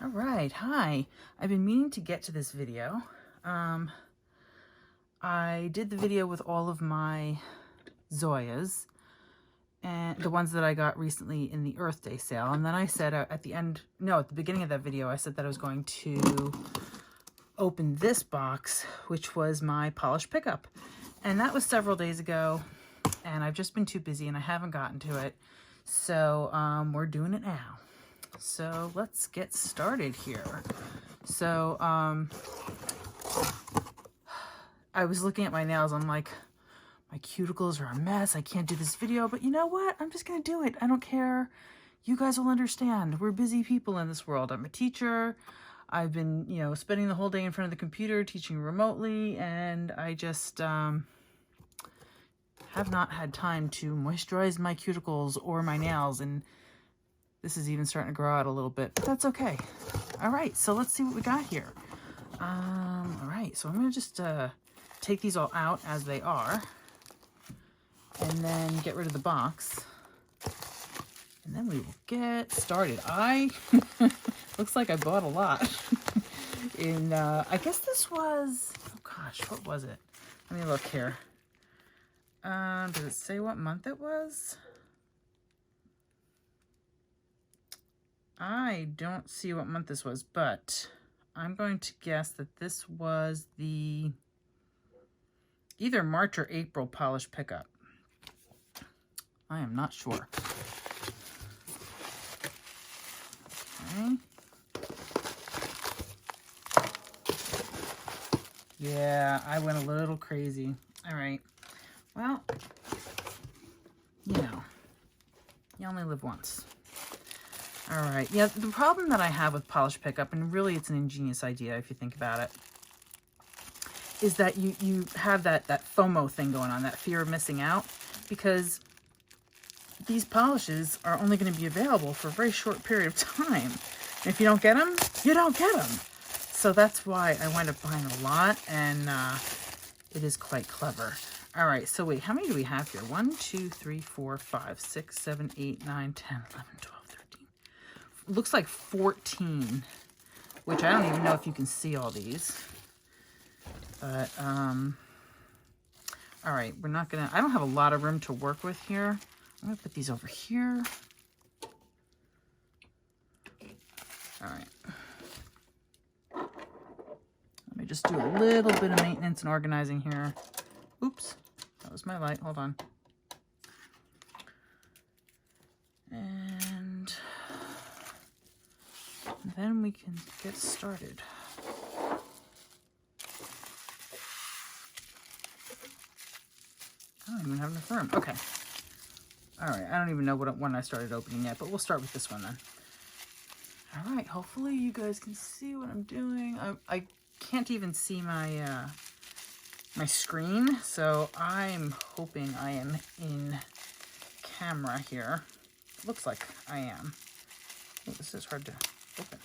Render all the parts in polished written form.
All right, hi. I've been meaning to get to this video. I did the video with all of my Zoyas, and the ones that I got recently in the Earth Day sale. And then I said at the beginning of that video, I said that I was going to open this box, which was my polished pickup. And that was several days ago, and I've just been too busy and I haven't gotten to it. So we're doing it now. So let's get started here. So I was looking at my nails. I'm like, my cuticles are a mess. I can't do this video, but you know what? I'm just gonna do it. I don't care. You guys will understand. We're busy people in this world. I'm a teacher. I've been, spending the whole day in front of the computer teaching remotely, and I just have not had time to moisturize my cuticles or my nails, and this is even starting to grow out a little bit, but that's okay. All right, so let's see what we got here. All right, so I'm gonna just take these all out as they are, and then get rid of the box, and then we will get started. Looks like I bought a lot. I guess this was, oh gosh, what was it? Let me look here. Does it say what month it was? I don't see what month this was, but I'm going to guess that this was the either March or April polished pickup. I am not sure. Okay. Yeah, I went a little crazy. All right. Well, you only live once. All right. Yeah, the problem that I have with polished pickup, and really it's an ingenious idea if you think about it, is that you have that FOMO thing going on, that fear of missing out, because these polishes are only going to be available for a very short period of time. And if you don't get them, you don't get them. So that's why I wind up buying a lot, and it is quite clever. All right, so wait, how many do we have here? 1, 2, 3, 4, 5, 6, 7, 8, 9, 10, 11, 12, 13. Looks like 14, which I don't even know if you can see all these. But, all right, we're not gonna, I don't have a lot of room to work with here. I'm gonna put these over here. All right. Let me just do a little bit of maintenance and organizing here. Oops, that was my light, hold on. And then we can get started. I don't even have enough room. Okay. All right, I don't even know when I started opening yet, but we'll start with this one then. All right, hopefully you guys can see what I'm doing. I can't even see my my screen, so I'm hoping I am in camera here. Looks like I am. Oh, this is hard to open.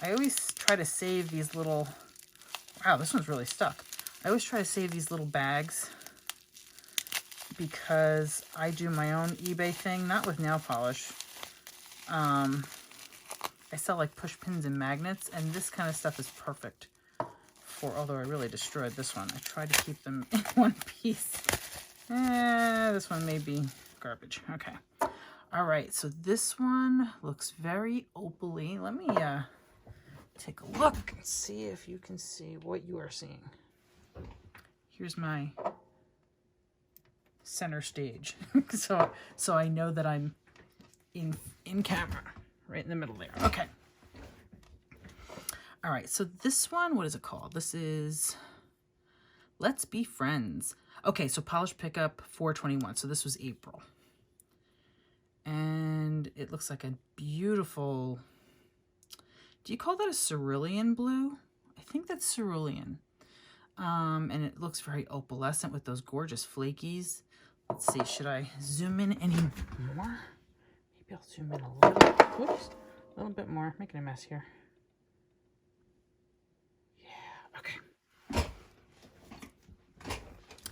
I always try to save these little, wow, this one's really stuck. I always try to save these little bags because I do my own eBay thing, not with nail polish. I sell like push pins and magnets, and this kind of stuff is perfect for, although I really destroyed this one. I tried to keep them in one piece. This one may be garbage. Okay. All right, so this one looks very opal-y. Let me take a look and see if you can see what you are seeing. Here's my center stage. so I know that I'm in camera, right in the middle there. Okay. All right, so this one, what is it called? This is Let's Be Friends. Okay, so polished pickup 4/21. So this was April. And it looks like a beautiful, do you call that a cerulean blue? I think that's cerulean. And it looks very opalescent with those gorgeous flakies. Let's see, should I zoom in any more? Maybe I'll zoom in a little, whoops, a little bit more. Making a mess here. Yeah, okay.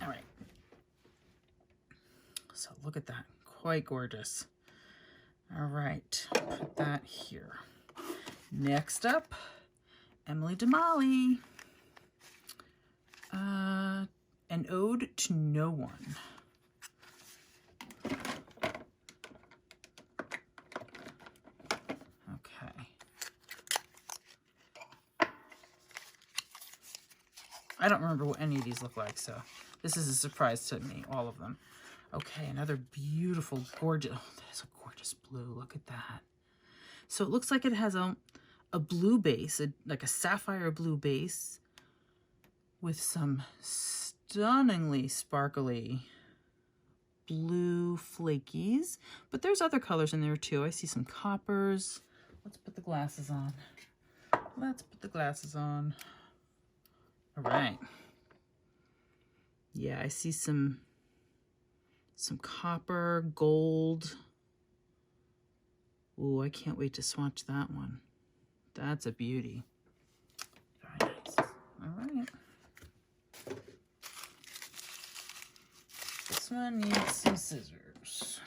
All right. So look at that, quite gorgeous. All right, put that here. Next up, Emily Damali. An Ode to No One. Okay. I don't remember what any of these look like, so this is a surprise to me, all of them. Okay, another beautiful, gorgeous, oh, that's a gorgeous blue. Look at that. So it looks like it has a blue base, like a sapphire blue base with some stunningly sparkly blue flakies. But there's other colors in there too. I see some coppers. Let's put the glasses on. Let's put the glasses on. All right. Yeah, I see some copper, gold. Ooh, I can't wait to swatch that one. That's a beauty. Very nice. All right. This one needs some scissors.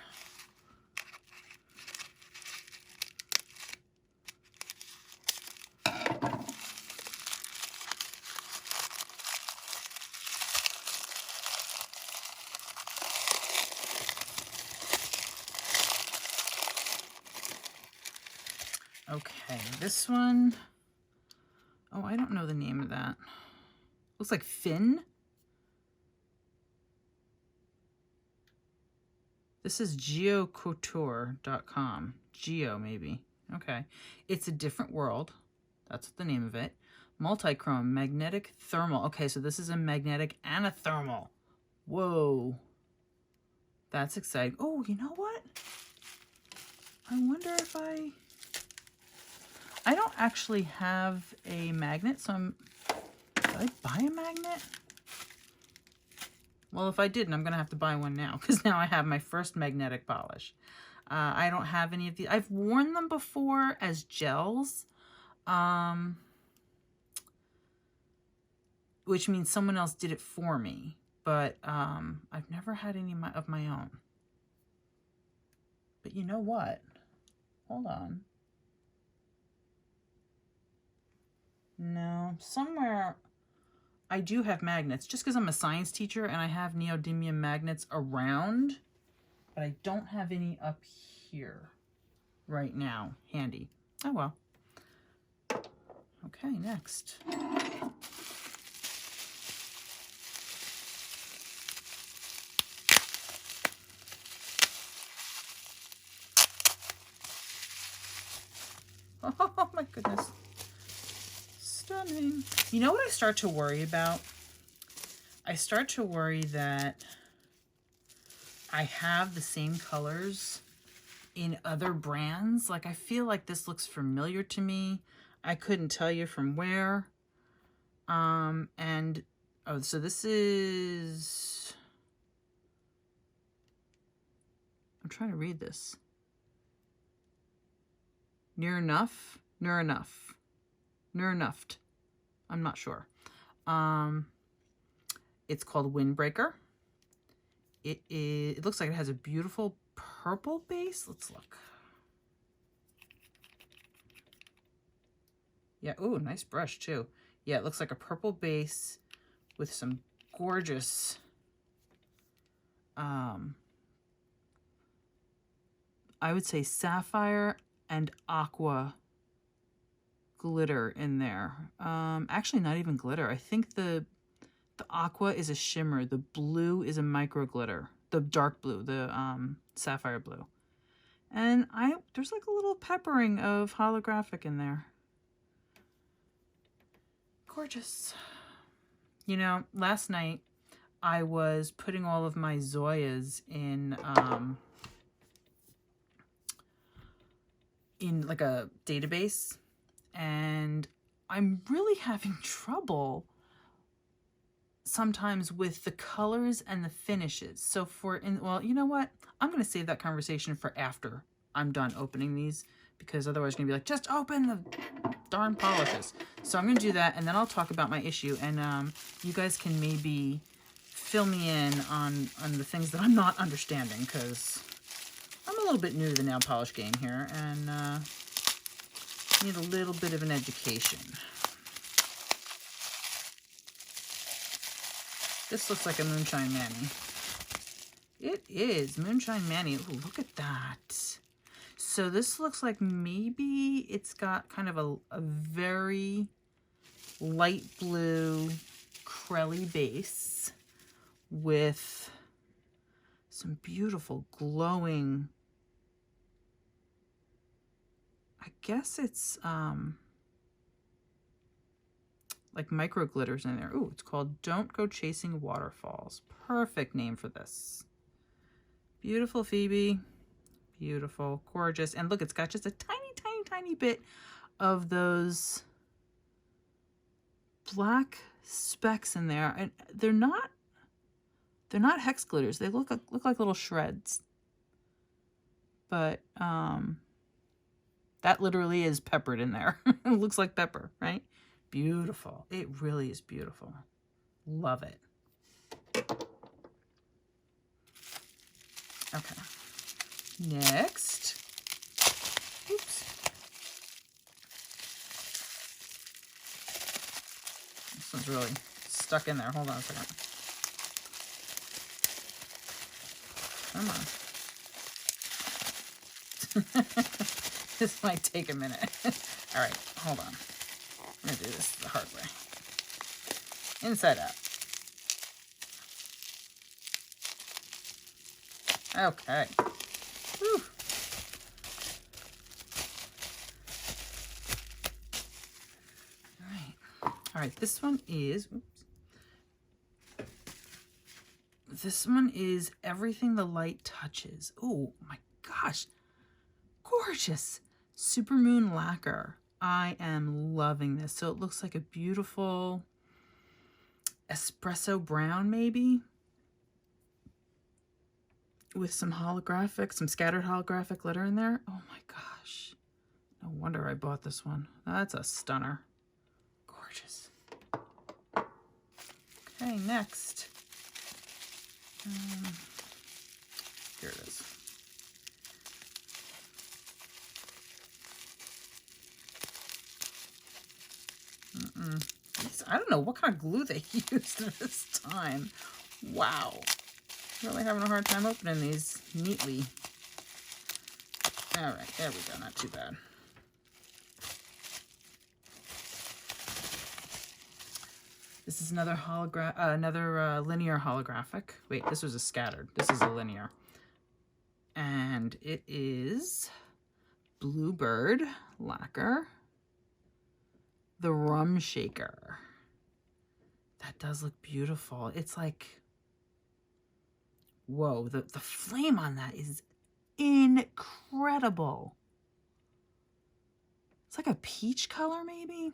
Okay, this one, oh, I don't know the name of that. Looks like Finn. This is geocouture.com. Geo, maybe. Okay. It's a different world. That's the name of it. Multichrome, magnetic, thermal. Okay, so this is a magnetic and a thermal. Whoa. That's exciting. Oh, you know what? I wonder if I don't actually have a magnet, so did I buy a magnet? Well, if I didn't, I'm going to have to buy one now, because now I have my first magnetic polish. I don't have any of these. I've worn them before as gels, which means someone else did it for me, but I've never had any of my own. But you know what? Hold on. No, somewhere I do have magnets, just because I'm a science teacher and I have neodymium magnets around, but I don't have any up here right now handy. Oh well. Okay, next. Oh my goodness. Stunning. You know what I start to worry about? I start to worry that I have the same colors in other brands. Like, I feel like this looks familiar to me. I couldn't tell you from where. And, oh, so this is, I'm trying to read this. Near enough. I'm not sure. It's called Windbreaker. It looks like it has a beautiful purple base. Let's look. Yeah, ooh, nice brush too. Yeah, it looks like a purple base with some gorgeous I would say sapphire and aqua glitter in there. Actually not even glitter. I think the aqua is a shimmer. The blue is a micro glitter. The dark blue, the sapphire blue. And there's like a little peppering of holographic in there. Gorgeous. You know, last night I was putting all of my Zoyas in like a database, and I'm really having trouble sometimes with the colors and the finishes. So well, you know what? I'm going to save that conversation for after I'm done opening these, because otherwise you're going to be like, just open the darn polishes. So I'm going to do that, and then I'll talk about my issue, and you guys can maybe fill me in on the things that I'm not understanding, because I'm a little bit new to the nail polish game here, and Need a little bit of an education. This looks like a Moonshine Manny. It is Moonshine Manny. Ooh, look at that. So this looks like maybe it's got kind of a very light blue Crelly base with some beautiful glowing, I guess it's like micro glitters in there. Ooh, it's called Don't Go Chasing Waterfalls. Perfect name for this. Beautiful, Phoebe. Beautiful, gorgeous. And look, it's got just a tiny, tiny, tiny bit of those black specks in there. And they're not hex glitters. They look like little shreds. But that literally is peppered in there. It looks like pepper, right? Beautiful. It really is beautiful. Love it. Okay. Next. Oops. This one's really stuck in there. Hold on a second. Come on. This might take a minute. All right, hold on. I'm going to do this the hard way. Inside out. Okay. Whew. All right, this one is, oops. This one is Everything the Light Touches. Oh my gosh, gorgeous. Supermoon Lacquer. I am loving this. So it looks like a beautiful espresso brown maybe, with some holographic, some scattered holographic glitter in there. Oh my gosh. No wonder I bought this one. That's a stunner. Gorgeous. Okay, next. Here it is. I don't know what kind of glue they used this time. Wow. Really having a hard time opening these neatly. All right, there we go. Not too bad. This is another linear holographic. Wait, this was a scattered. This is a linear. And it is Bluebird Lacquer, the Rum Shaker. That does look beautiful. It's like, whoa, the flame on that is incredible. It's like a peach color, maybe.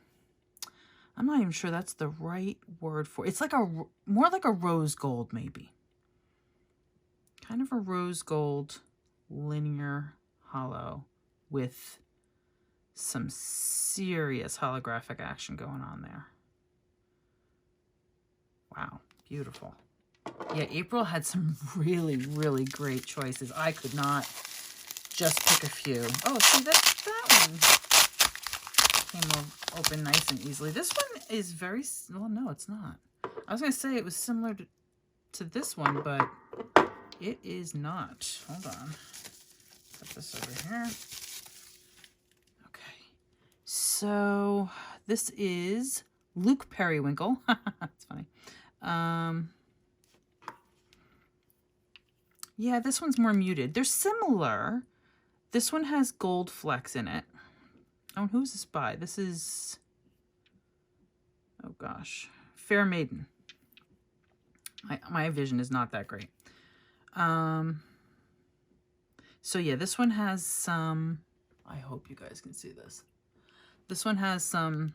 I'm not even sure that's the right word for it. It's like more like a rose gold, maybe. Kind of a rose gold linear hollow with some serious holographic action going on there. Wow, beautiful. Yeah, April had some really, really great choices. I could not just pick a few. Oh, see, that one came open nice and easily. This one is very, well, no, it's not. I was going to say it was similar to this one, but it is not. Hold on. Put this over here. Okay. So this is Luke Periwinkle. That's funny. Yeah, this one's more muted. They're similar. This one has gold flecks in it. Oh, and who's this by? This is, oh gosh, Fair Maiden. My vision is not that great. So yeah, this one has some, I hope you guys can see this. This one has some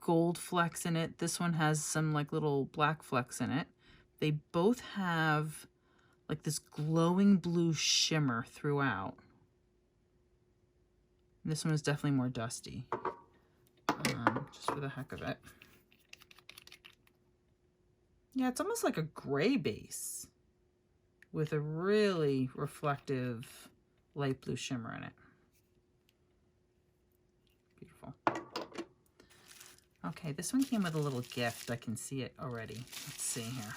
gold flecks in it. This one has some like little black flecks in it. They both have like this glowing blue shimmer throughout. This one is definitely more dusty, just for the heck of it. Yeah, it's almost like a gray base with a really reflective light blue shimmer in it. beautiful. Okay, this one came with a little gift. I can see it already. Let's see here.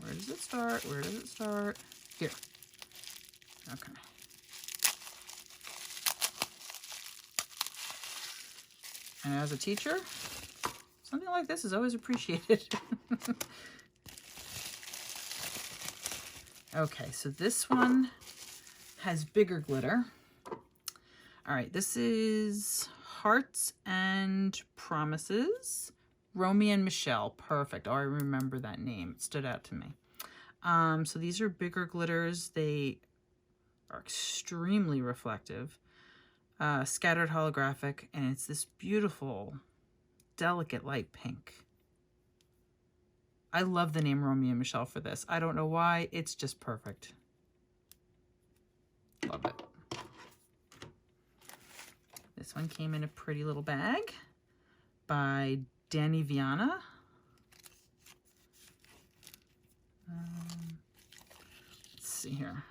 Where does it start? Where does it start? Here. Okay. And as a teacher, something like this is always appreciated. Okay, so this one has bigger glitter. All right, this is Hearts and Promises. Romy and Michelle. Perfect. Oh, I remember that name. It stood out to me. So these are bigger glitters. They are extremely reflective. Scattered holographic, and it's this beautiful, delicate light pink. I love the name Romy and Michelle for this. I don't know why. It's just perfect. Love it. This one came in a pretty little bag by Danny Viana. Let's see here.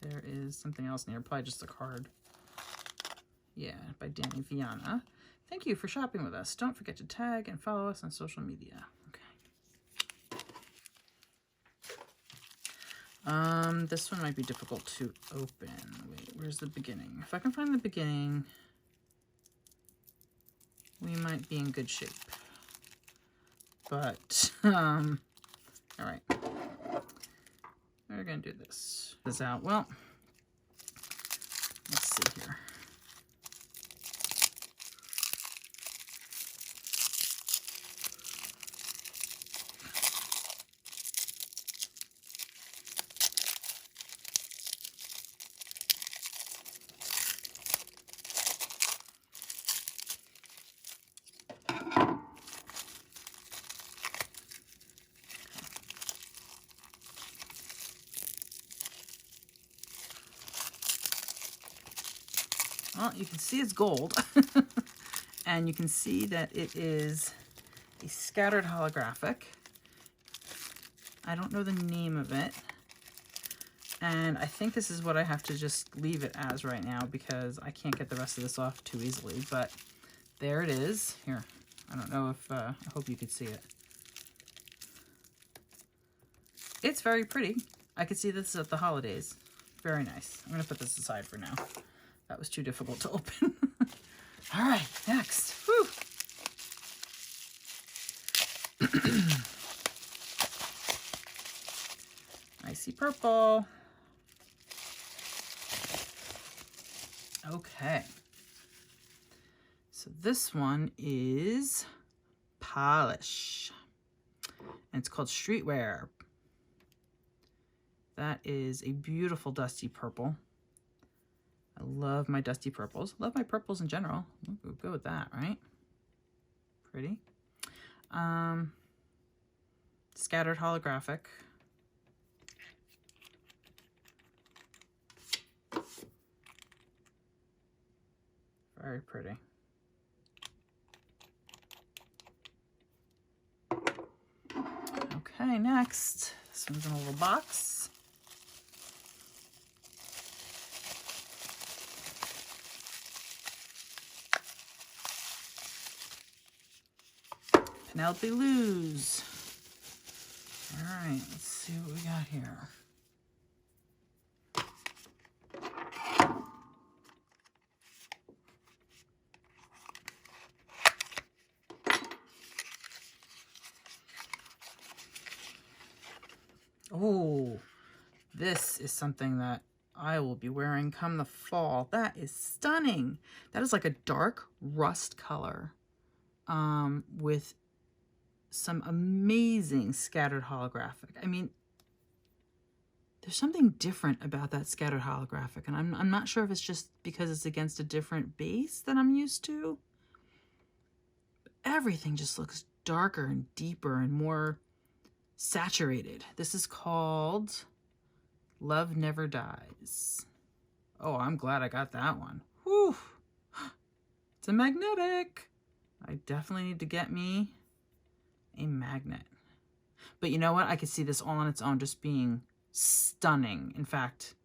There is something else in here, probably just a card. Yeah, by Danny Viana. Thank you for shopping with us. Don't forget to tag and follow us on social media. Okay. This one might be difficult to open. Wait, where's the beginning? If I can find the beginning, we might be in good shape. But, all right. We're gonna do this out. Well, let's see here. Well, you can see it's gold, and you can see that it is a scattered holographic. I don't know the name of it, and I think this is what I have to just leave it as right now because I can't get the rest of this off too easily, but there it is. Here, I don't know if, I hope you could see it. It's very pretty. I could see this at the holidays. Very nice. I'm going to put this aside for now. That was too difficult to open. All right, next. Whew. Icy purple. Okay. So this one is Polish. And it's called Streetwear. That is a beautiful dusty purple. I love my dusty purples. Love my purples in general. We'll go with that, right? Pretty. Scattered holographic. Very pretty. Okay, next. This one's in a little box. Penelope Luz. All right, let's see what we got here. Oh, this is something that I will be wearing come the fall. That is stunning. That is like a dark rust color with some amazing scattered holographic. I mean, there's something different about that scattered holographic, and I'm not sure if it's just because it's against a different base than I'm used to. But everything just looks darker and deeper and more saturated. This is called Love Never Dies. Oh, I'm glad I got that one. Whew. It's a magnetic. I definitely need to get me a magnet. But you know what? I could see this all on its own just being stunning. In fact,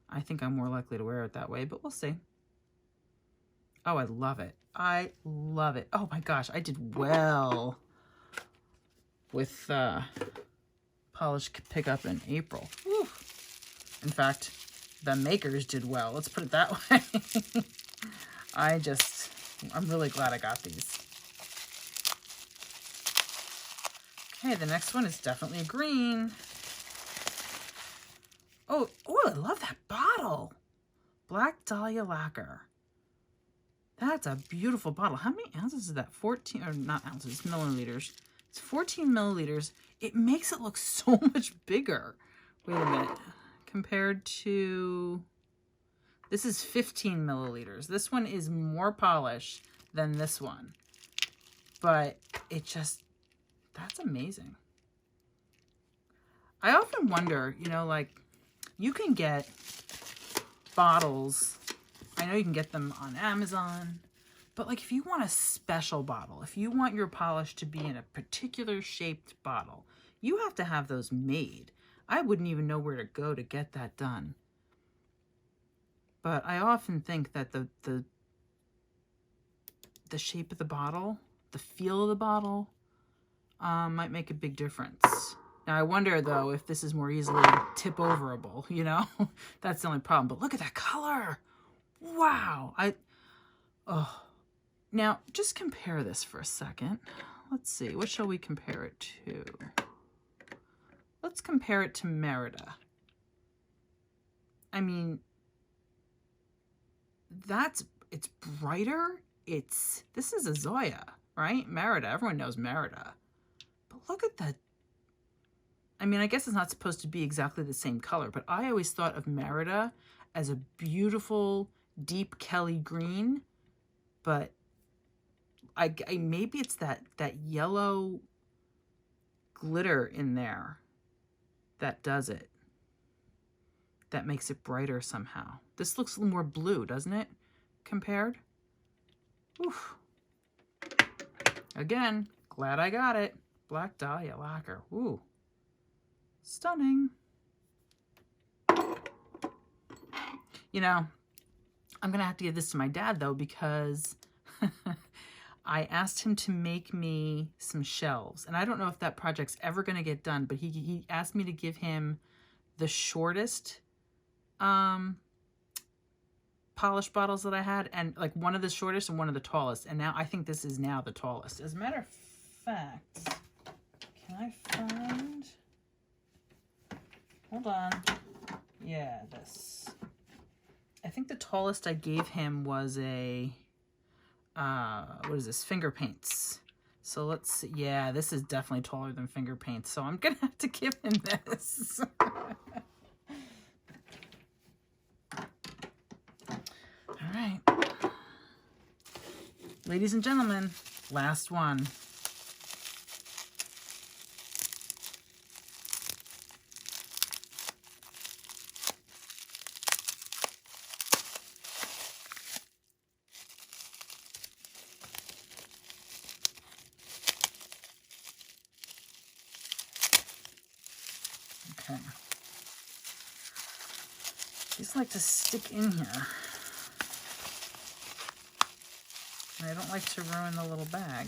I think I'm more likely to wear it that way, but we'll see. Oh, I love it. I love it. Oh my gosh, I did well with polish pickup in April. Whew. In fact, the makers did well. Let's put it that way. I'm really glad I got these. Okay, the next one is definitely a green. Oh, I love that bottle. Black Dahlia Lacquer. That's a beautiful bottle. How many ounces is that? 14, or not ounces, milliliters. It's 14 milliliters. It makes it look so much bigger. Wait a minute. Compared to, this is 15 milliliters. This one is more polish than this one. But it just, that's amazing. I often wonder, you know, like, you can get bottles, I know you can get them on Amazon, but like if you want a special bottle, if you want your polish to be in a particular shaped bottle, you have to have those made. I wouldn't even know where to go to get that done. But I often think that the shape of the bottle, the feel of the bottle, might make a big difference. Now, I wonder, though, if this is more easily tip-overable, you know? That's the only problem. But look at that color. Wow. Now, just compare this for a second. Let's see. What shall we compare it to? Let's compare it to Merida. I mean, it's brighter. This is a Zoya, right? Merida. Everyone knows Merida. But look at that. I mean, I guess it's not supposed to be exactly the same color, but I always thought of Merida as a beautiful, deep Kelly green. But I maybe it's that yellow glitter in there that does it. That makes it brighter somehow. This looks a little more blue, doesn't it? Compared. Oof. Again, glad I got it. Black Dahlia Lacquer. Ooh. Stunning. You know, I'm going to have to give this to my dad, though, because I asked him to make me some shelves. And I don't know if that project's ever going to get done, but he asked me to give him the shortest polish bottles that I had, and like one of the shortest and one of the tallest. And now I think this is now the tallest. As a matter of fact, can I find... Hold on. Yeah, this. I think the tallest I gave him was a, what is this? Finger paints. So let's see. Yeah, this is definitely taller than finger paints. So I'm going to have to give him this. All right. Ladies and gentlemen, last one. Okay. These like to stick in here. And I don't like to ruin the little bag.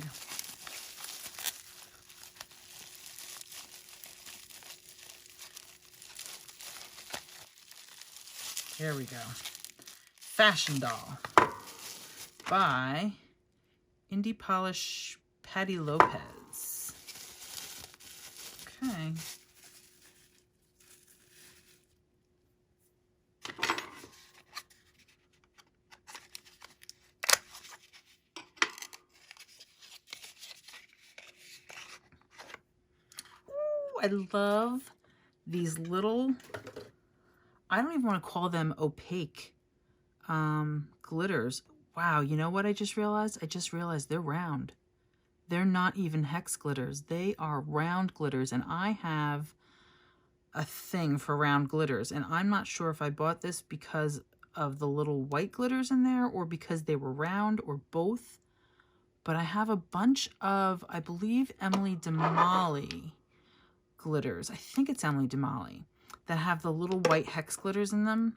Here we go. Fashion Doll by Indie Polish Patty Lopez. Okay. I love these little, I don't even want to call them opaque glitters. Wow, you know what I just realized? I just realized they're round. They're not even hex glitters. They are round glitters, and I have a thing for round glitters. And I'm not sure if I bought this because of the little white glitters in there or because they were round or both. But I have a bunch of, I believe, Emily DeMolly glitters. I think it's Emily Damali, that have the little white hex glitters in them.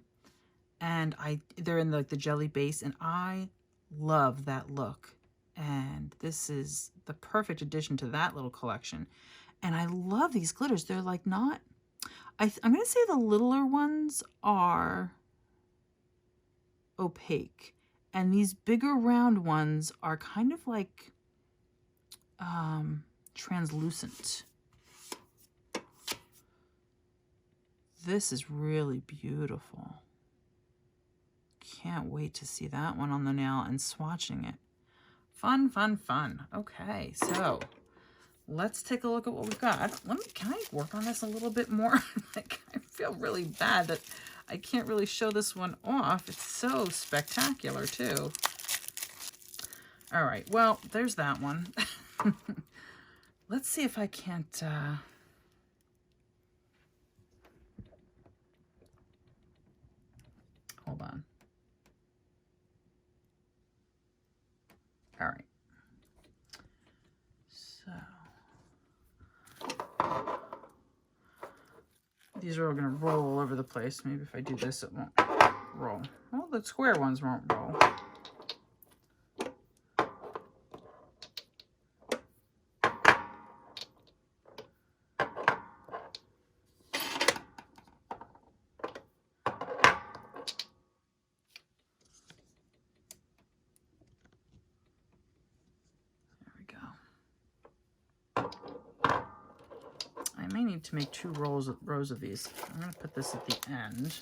And they're in like the jelly base, and I love that look. And this is the perfect addition to that little collection. And I love these glitters. They're like not, I'm going to say the littler ones are opaque. And these bigger round ones are kind of like translucent. This is really beautiful. Can't wait to see that one on the nail and swatching it. Fun, fun, fun. Okay, so let's take a look at what we've got. Can I work on this a little bit more? Like, I feel really bad that I can't really show this one off. It's so spectacular too. All right, well, there's that one. Let's see if I can't, hold on. All right. So these are all going to roll all over the place. Maybe if I do this, it won't roll. Well, the square ones won't roll. To make 2 rows of these. I'm going to put this at the end.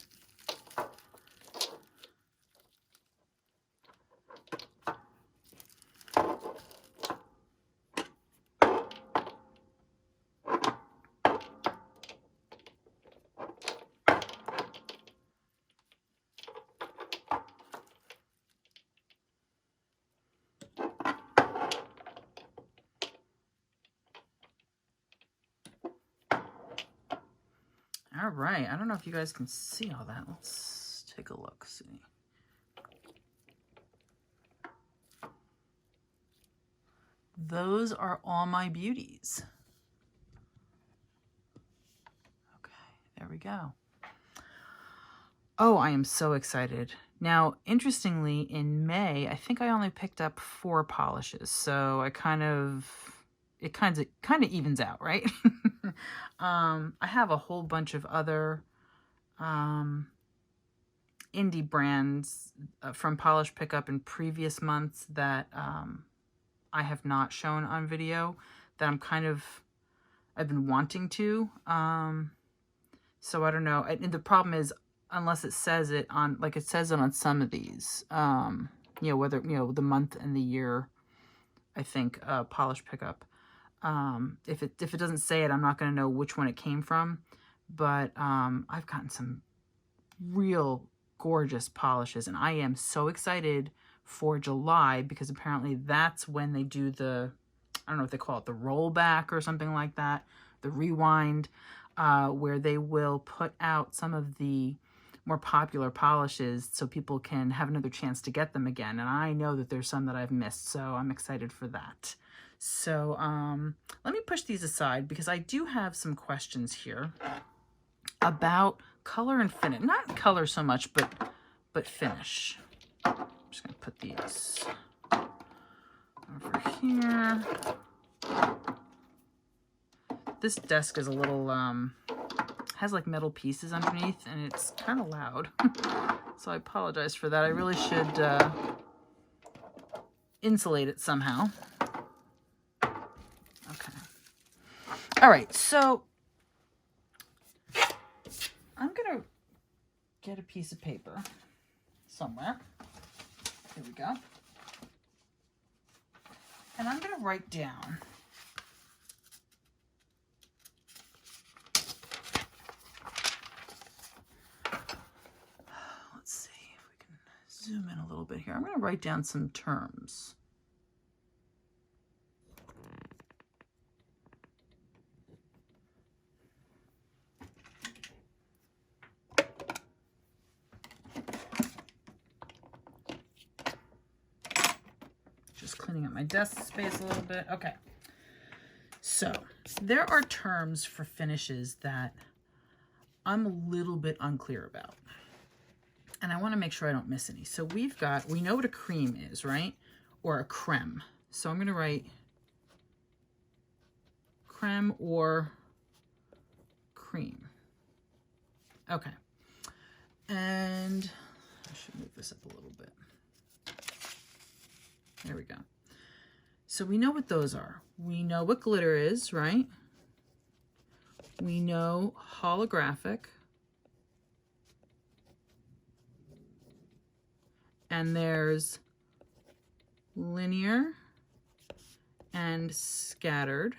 All right, I don't know if you guys can see all that. Let's take a look, see. Those are all my beauties. Okay, there we go. Oh, I am so excited. Now, interestingly, in May, I think I only picked up 4 polishes, so it kind of evens out, right? I have a whole bunch of other indie brands from Polish Pickup in previous months that I have not shown on video that I've been wanting to. So I don't know. And the problem is, unless it says it on, like it says it on some of these, you know, whether, you know, the month and the year, I think, Polish Pickup. If it doesn't say it, I'm not going to know which one it came from. But I've gotten some real gorgeous polishes, and I am so excited for July because apparently that's when they do the, I don't know what they call it, the rollback or something like that, the rewind, where they will put out some of the more popular polishes so people can have another chance to get them again. And I know that there's some that I've missed, so I'm excited for that. So let me push these aside because I do have some questions here about color and finish. Not color so much, but finish. I'm just going to put these over here. This desk is a little, has like metal pieces underneath, and it's kind of loud. So I apologize for that. I really should insulate it somehow. Okay. All right, so I'm going to get a piece of paper somewhere. Here we go. And I'm going to write down let's see if we can zoom in a little bit here. I'm going to write down some terms. Just cleaning up my desk space a little bit. Okay. So there are terms for finishes that I'm a little bit unclear about. And I want to make sure I don't miss any. So we know what a cream is, right? Or a creme. So I'm going to write creme or cream. Okay. And I should move this up a little bit. There we go. So we know what those are. We know what glitter is, right? We know holographic. And there's linear and scattered.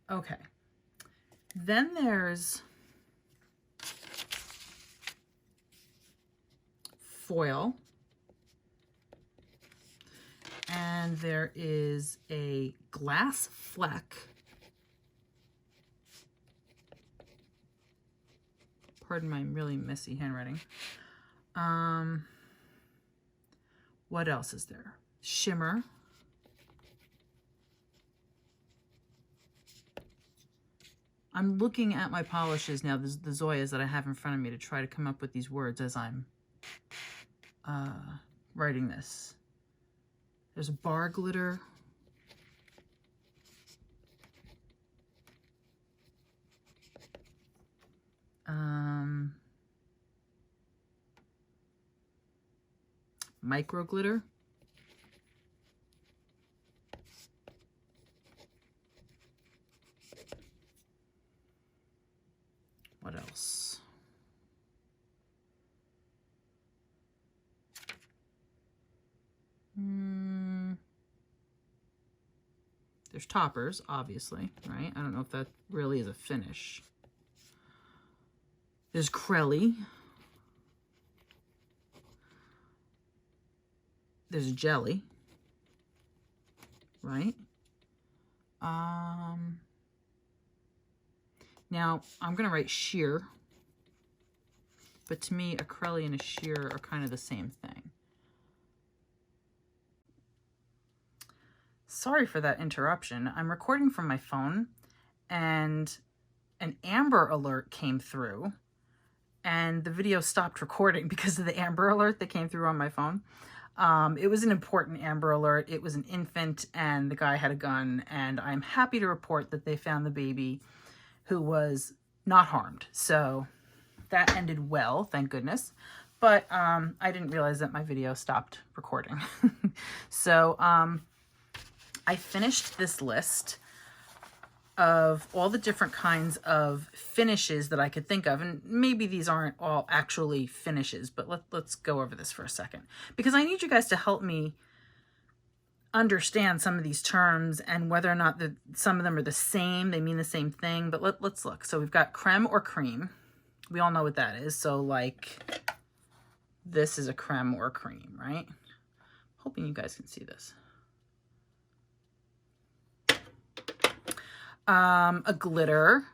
Okay. Then there's foil. And there is a glass fleck. Pardon my really messy handwriting. What else is there? Shimmer. I'm looking at my polishes now, the Zoyas that I have in front of me, to try to come up with these words as I'm writing this. There's bar glitter. Micro glitter. What else? There's toppers, obviously, right? I don't know if that really is a finish. There's Crelly. There's jelly, right? Now, I'm going to write sheer, but to me, a Crelly and a sheer are kind of the same thing. Sorry for that interruption. I'm recording from my phone, and an Amber Alert came through, and the video stopped recording because of the Amber Alert that came through on my phone. It was an important Amber Alert. It was an infant, and the guy had a gun, and I'm happy to report that they found the baby who was not harmed. So that ended well, thank goodness. But I didn't realize that my video stopped recording. So I finished this list of all the different kinds of finishes that I could think of. And maybe these aren't all actually finishes, but let's go over this for a second. Because I need you guys to help me understand some of these terms and whether or not some of them are the same, they mean the same thing. But let's look. So we've got creme or cream. We all know what that is. So like this is a creme or cream, right? Hoping you guys can see this. A glitter.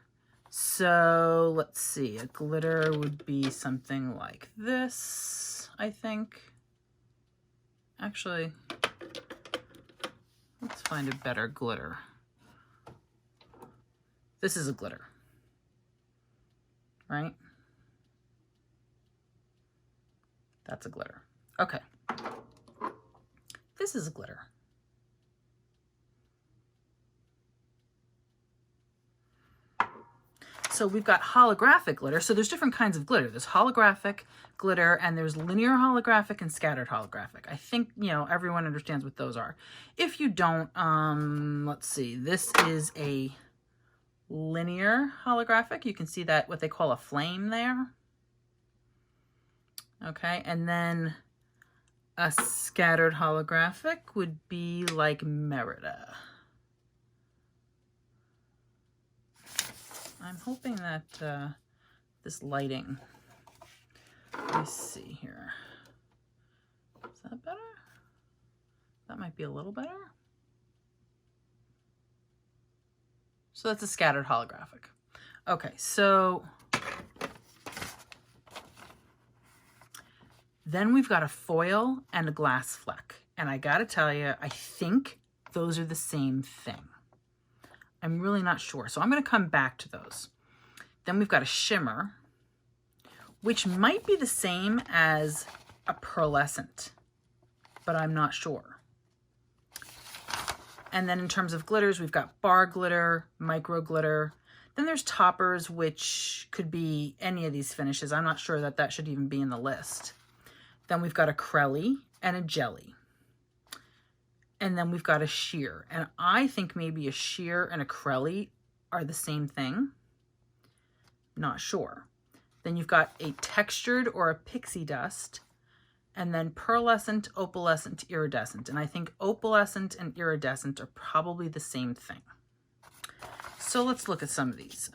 So let's see, a glitter would be something like this, I think. Actually, let's find a better glitter. This is a glitter, right? That's a glitter. Okay. This is a glitter. So we've got holographic glitter. So there's different kinds of glitter. There's holographic glitter, and there's linear holographic and scattered holographic. I think, you know, everyone understands what those are. If you don't, let's see. This is a linear holographic. You can see that, what they call a flame there. Okay, and then a scattered holographic would be like Merida. I'm hoping that this lighting, let me see here. Is that better? That might be a little better. So that's a scattered holographic. Okay, so then we've got a foil and a glass fleck. And I gotta tell you, I think those are the same thing. I'm really not sure. So I'm gonna come back to those. Then we've got a shimmer, which might be the same as a pearlescent, but I'm not sure. And then in terms of glitters, we've got bar glitter, micro glitter. Then there's toppers, which could be any of these finishes. I'm not sure that that should even be in the list. Then we've got a Crelly and a jelly. And then we've got a sheer. And I think maybe a sheer and a Crelly are the same thing. Not sure. Then you've got a textured or a pixie dust, and then pearlescent, opalescent, iridescent. And I think opalescent and iridescent are probably the same thing. So let's look at some of these.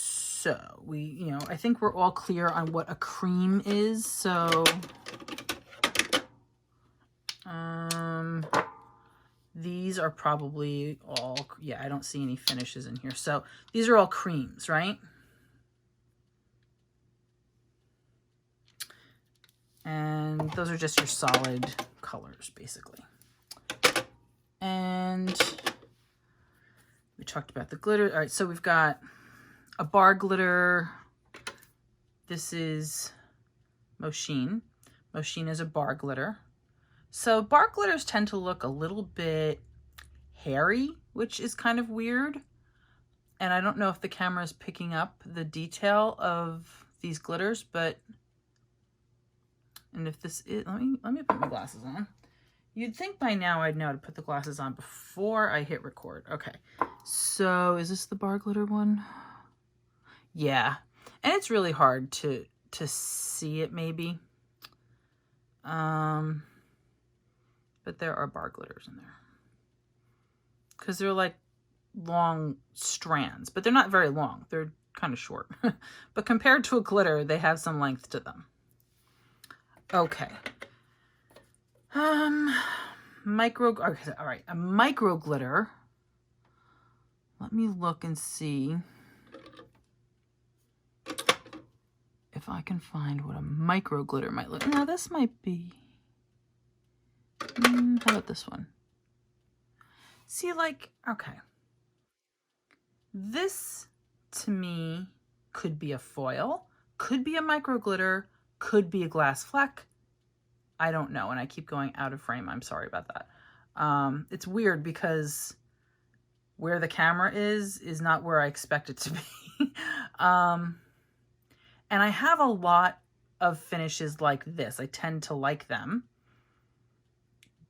So I think we're all clear on what a cream is. So these are probably all, yeah, I don't see any finishes in here. So these are all creams, right? And those are just your solid colors, basically. And we talked about the glitter. All right, so we've got a bar glitter. This is Moschine. Moschine is a bar glitter. So bar glitters tend to look a little bit hairy, which is kind of weird. And I don't know if the camera is picking up the detail of these glitters, but, and if this is, let me put my glasses on. You'd think by now I'd know how to put the glasses on before I hit record. Okay, so is this the bar glitter one? Yeah, and it's really hard to see it maybe. But there are bar glitters in there. Because they're like long strands, but they're not very long. They're kind of short. But compared to a glitter, they have some length to them. Okay. Okay, all right, a micro glitter. Let me look and see if I can find what a micro glitter might look. Now this might be, how about this one? See, like, okay. This to me could be a foil, could be a micro glitter, could be a glass fleck. I don't know, and I keep going out of frame. I'm sorry about that. It's weird because where the camera is not where I expect it to be. And I have a lot of finishes like this. I tend to like them,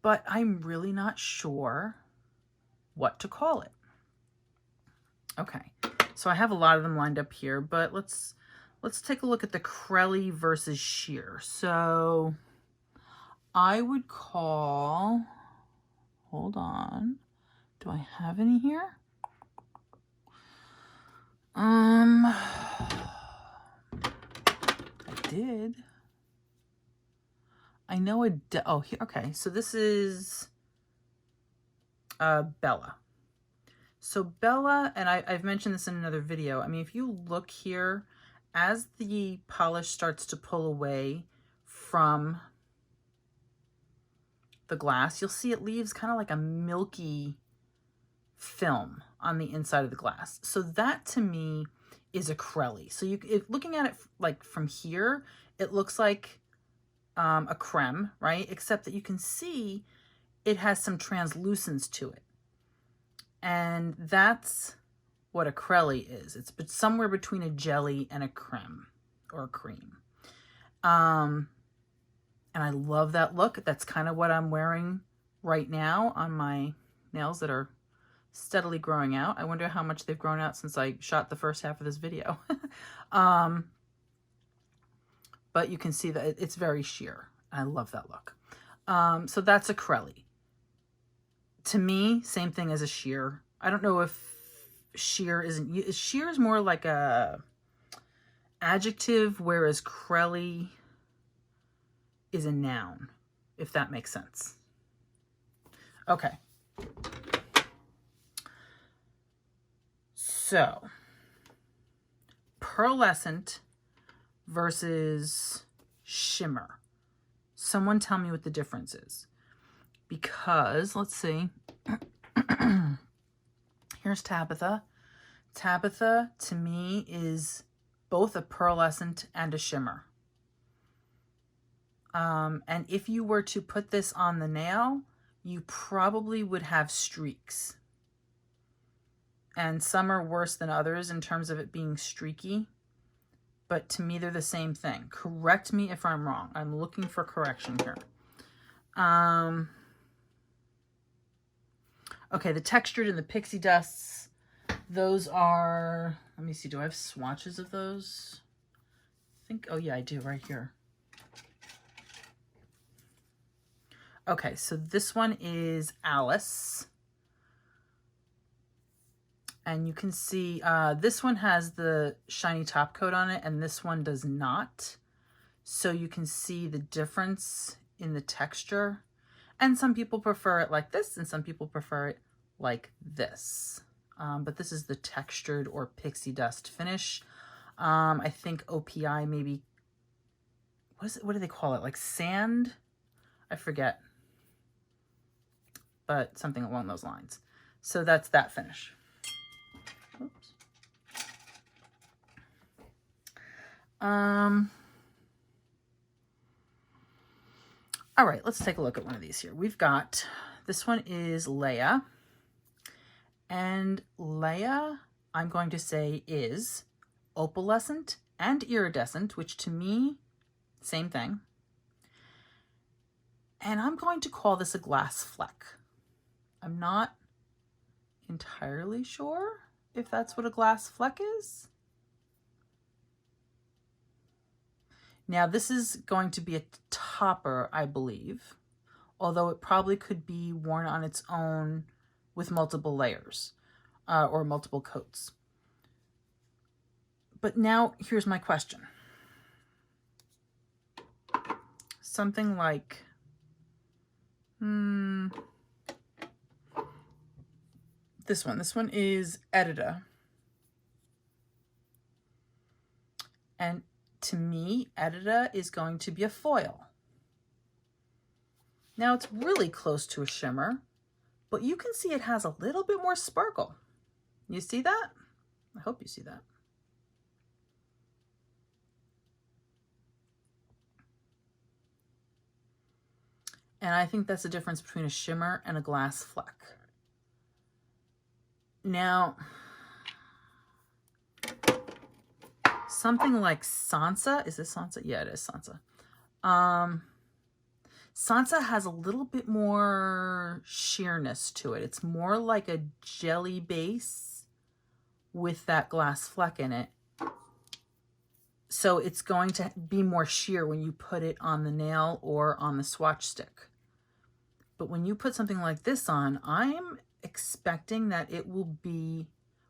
but I'm really not sure what to call it. Okay, so I have a lot of them lined up here, but let's take a look at the Crelly versus sheer. So I would call, hold on, do I have any here? I did. I know I did. Oh, here, okay, so this is Bella. So Bella, and I've mentioned this in another video, I mean, if you look here, as the polish starts to pull away from the glass, you'll see it leaves kind of like a milky film on the inside of the glass. So that to me is a Crelly. So looking at it like from here, it looks like a creme, right? Except that you can see it has some translucence to it. And that's what a Crelly is. It's somewhere between a jelly and a creme or a cream. And I love that look. That's kind of what I'm wearing right now on my nails that are steadily growing out. I wonder how much they've grown out since I shot the first half of this video. But you can see that it's very sheer. I love that look. So that's a Crelly. To me, same thing as a sheer. I don't know if sheer isn't, sheer is more like a adjective, whereas Crelly is a noun, if that makes sense. Okay. So, pearlescent versus shimmer. Someone tell me what the difference is. Because, let's see. Here's Tabitha. Tabitha, to me, is both a pearlescent and a shimmer. And if you were to put this on the nail, you probably would have streaks. And some are worse than others in terms of it being streaky. But to me, they're the same thing. Correct me if I'm wrong. I'm looking for correction here. Okay, the textured and the pixie dusts, those are, let me see, do I have swatches of those? I think, oh yeah, I do right here. Okay, so this one is Alice. And you can see this one has the shiny top coat on it and this one does not. So you can see the difference in the texture. And some people prefer it like this and some people prefer it like this. But this is the textured or pixie dust finish. I think OPI maybe, what do they call it? Like sand? I forget. But something along those lines. So that's that finish. Oops. All right, let's take a look at one of these here. We've got, this one is Leia. And Leia, I'm going to say, is opalescent and iridescent, which to me, same thing. And I'm going to call this a glass fleck. I'm not entirely sure if that's what a glass fleck is. Now this is going to be a topper, I believe, although it probably could be worn on its own with multiple layers or multiple coats. But now here's my question. Something like, this one is Edita. And to me, Edita is going to be a foil. Now it's really close to a shimmer, but you can see it has a little bit more sparkle. You see that? I hope you see that. And I think that's the difference between a shimmer and a glass fleck. Now, something like Sansa, is this Sansa? Yeah, it is Sansa. Sansa has a little bit more sheerness to it. It's more like a jelly base with that glass fleck in it. So it's going to be more sheer when you put it on the nail or on the swatch stick. But when you put something like this on, I'm expecting that it will be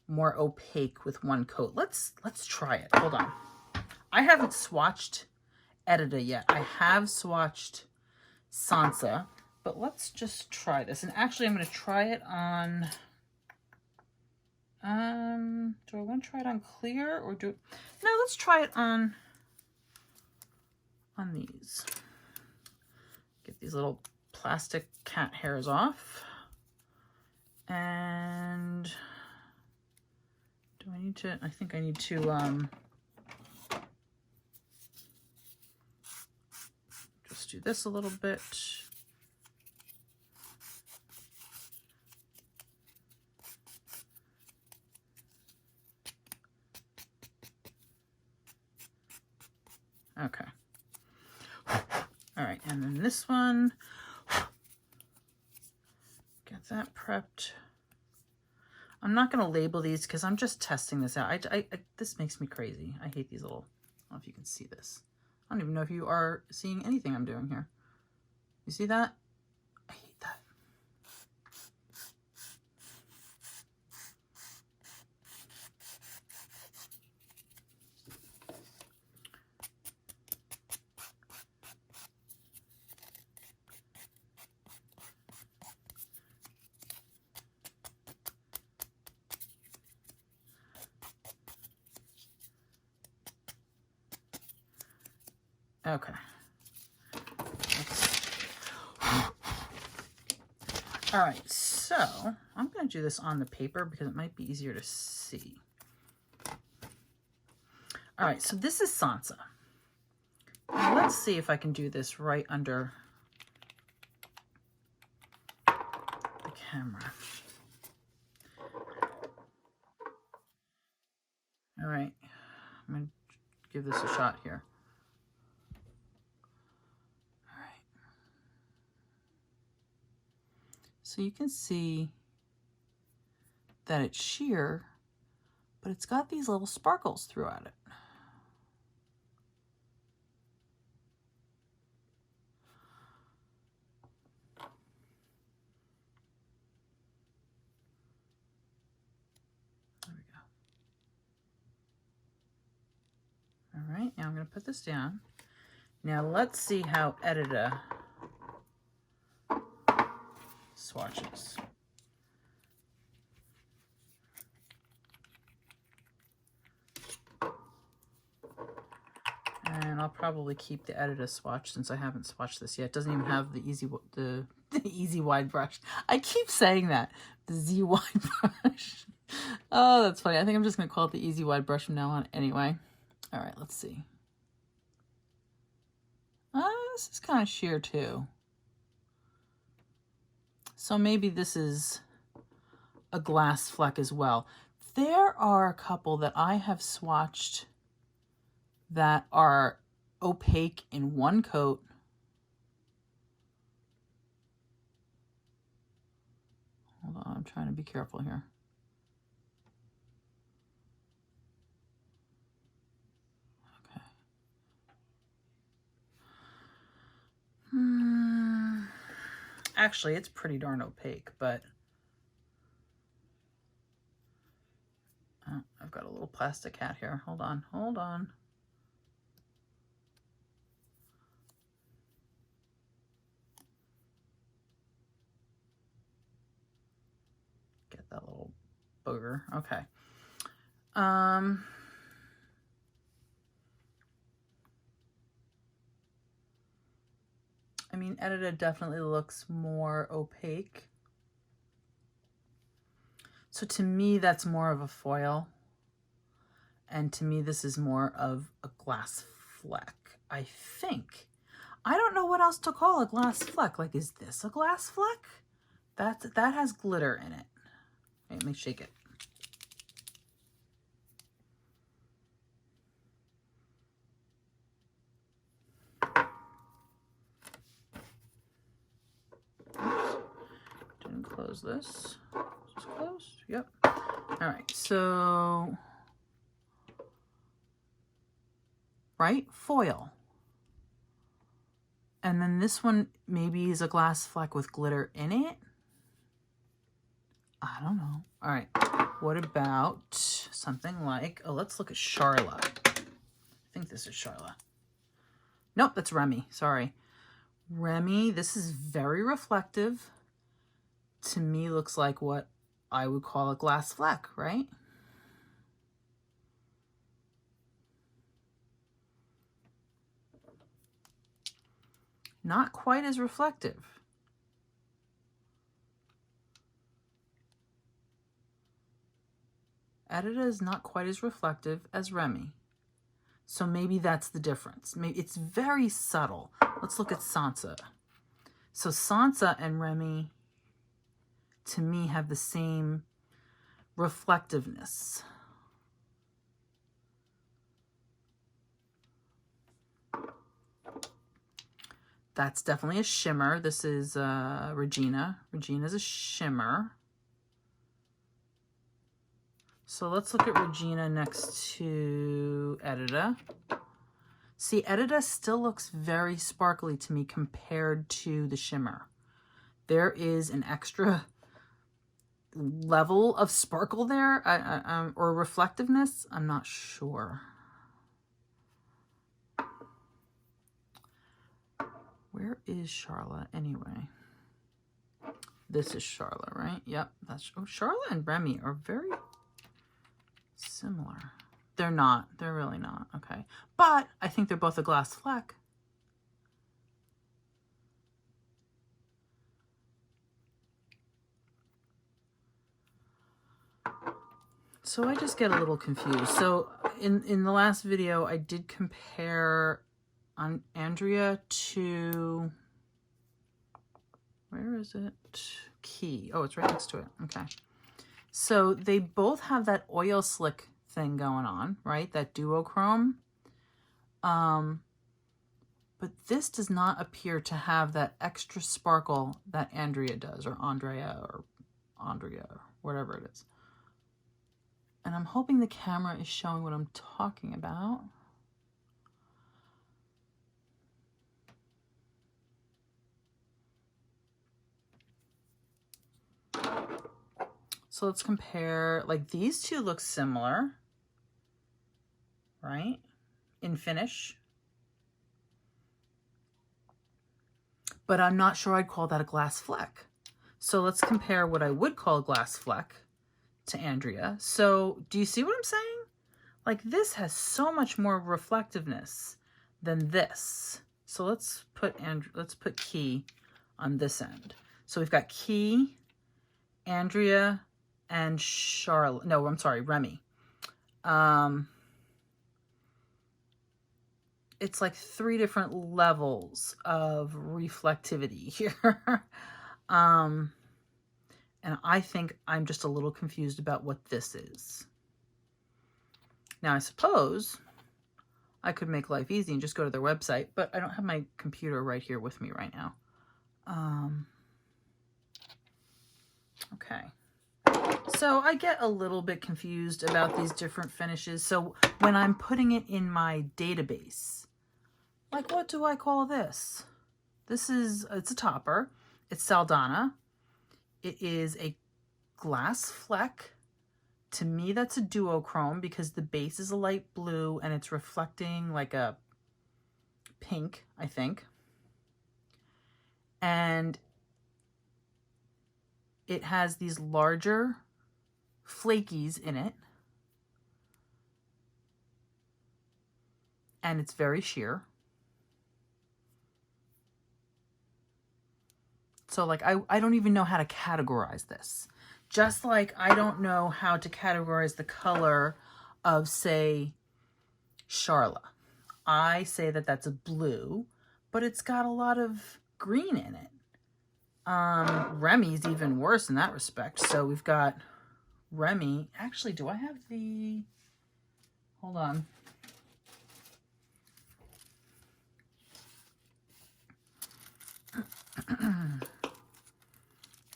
more opaque with one coat. Let's try it. Hold on. I haven't swatched Edita yet. I have swatched Sansa, but let's just try this. And actually, I'm going to try it on. Do I want to try it on clear or do? No, let's try it on these. Get these little plastic cat hairs off. And do I need to? I think I need to just do this a little bit. Okay. All right, and then this one, get that prepped. I'm not going to label these because I'm just testing this out. This makes me crazy. I hate these little, I don't know if you can see this. I don't even know if you are seeing anything I'm doing here. You see that? I hate that. Okay, let's All right, so I'm going to do this on the paper because it might be easier to see. All right, so this is Sansa. Now let's see if I can do this right under the camera. All right, I'm going to give this a shot here. All right. So you can see that it's sheer, but it's got these little sparkles throughout it. There we go. All right, now I'm going to put this down. Now let's see how Edita swatches. And I'll probably keep the Edita swatch since I haven't swatched this yet. It doesn't even have the easy wide brush. I keep saying that, the Z wide brush. Oh, that's funny. I think I'm just going to call it the easy wide brush from now on anyway. All right, let's see. This is kind of sheer too. So maybe this is a glass fleck as well. There are a couple that I have swatched that are opaque in one coat. Hold on, I'm trying to be careful here. Okay. Actually, it's pretty darn opaque, but I've got a little plastic hat here. Hold on, hold on. Get that little booger. Okay. I mean, Edita definitely looks more opaque. So to me, that's more of a foil. And to me, this is more of a glass fleck, I think. I don't know what else to call a glass fleck. Like, is this a glass fleck? That has glitter in it. Wait, let me shake it. Didn't close this. Is this closed? Yep. All right, so, right, foil. And then this one maybe is a glass fleck with glitter in it. I don't know. All right, what about something like, oh, let's look at Charla. I think this is Charla. Nope, that's Remy, sorry. Remy, this is very reflective. To me, looks like what I would call a glass fleck, right? Not quite as reflective. Edita is not quite as reflective as Remy. So maybe that's the difference. Maybe it's very subtle. Let's look at Sansa. So Sansa and Remy, to me, have the same reflectiveness. That's definitely a shimmer. This is Regina. Regina's a shimmer. So let's look at Regina next to Edita. See, Edita still looks very sparkly to me compared to the shimmer. There is an extra level of sparkle there, or reflectiveness. I'm not sure. Where is Charla anyway? This is Charla, right? Yep, that's, oh, Charla and Remy are very similar. They're not. They're really not. Okay. But I think they're both a glass fleck. So I just get a little confused. So in the last video, I did compare on Andrea to, where is it? Key. Oh, it's right next to it. Okay. So they both have that oil slick thing going on, right? That duochrome. But this does not appear to have that extra sparkle that Andrea does, or Andrea, or whatever it is. And I'm hoping the camera is showing what I'm talking about. So let's compare, like these two look similar, right? In finish. But I'm not sure I'd call that a glass fleck. So let's compare what I would call a glass fleck to Andrea. So do you see what I'm saying? Like this has so much more reflectiveness than this. So let's put Key on this end. So we've got Key, Andrea, and Charlotte. No, I'm sorry, Remy. It's like 3 different levels of reflectivity here. And I think I'm just a little confused about what this is. Now, I suppose I could make life easy and just go to their website, but I don't have my computer right here with me right now. Okay. So I get a little bit confused about these different finishes. So when I'm putting it in my database, like what do I call this? It's a topper. It's Saldana. It is a glass fleck. To me, that's a duochrome because the base is a light blue and it's reflecting like a pink, I think. And it has these larger flakies in it. And it's very sheer. So like, I don't even know how to categorize this. Just like I don't know how to categorize the color of, say, Charla. I say that that's a blue, but it's got a lot of green in it. Remy's even worse in that respect. So we've got Remy. Actually, do I have the... Hold on.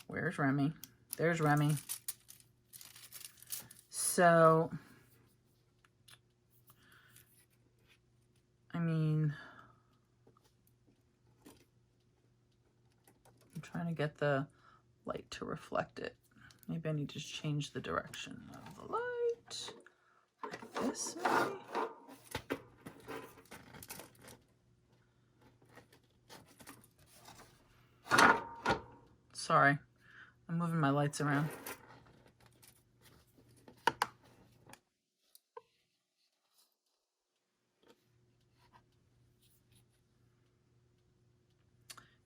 Where's Remy? There's Remy. So, I mean, I'm trying to get the light to reflect it. Maybe I need to change the direction of the light. Like this, maybe? Sorry, I'm moving my lights around.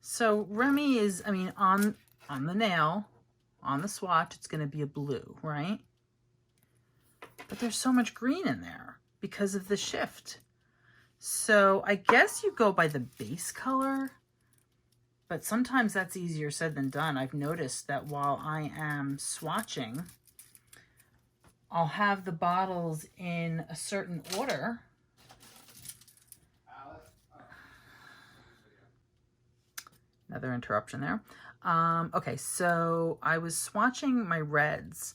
So Remy is, I mean, on the nail, on the swatch, it's going to be a blue, right? But there's so much green in there because of the shift. So I guess you go by the base color, but sometimes that's easier said than done. I've noticed that while I am swatching, I'll have the bottles in a certain order. Another interruption there. Okay, so I was swatching my reds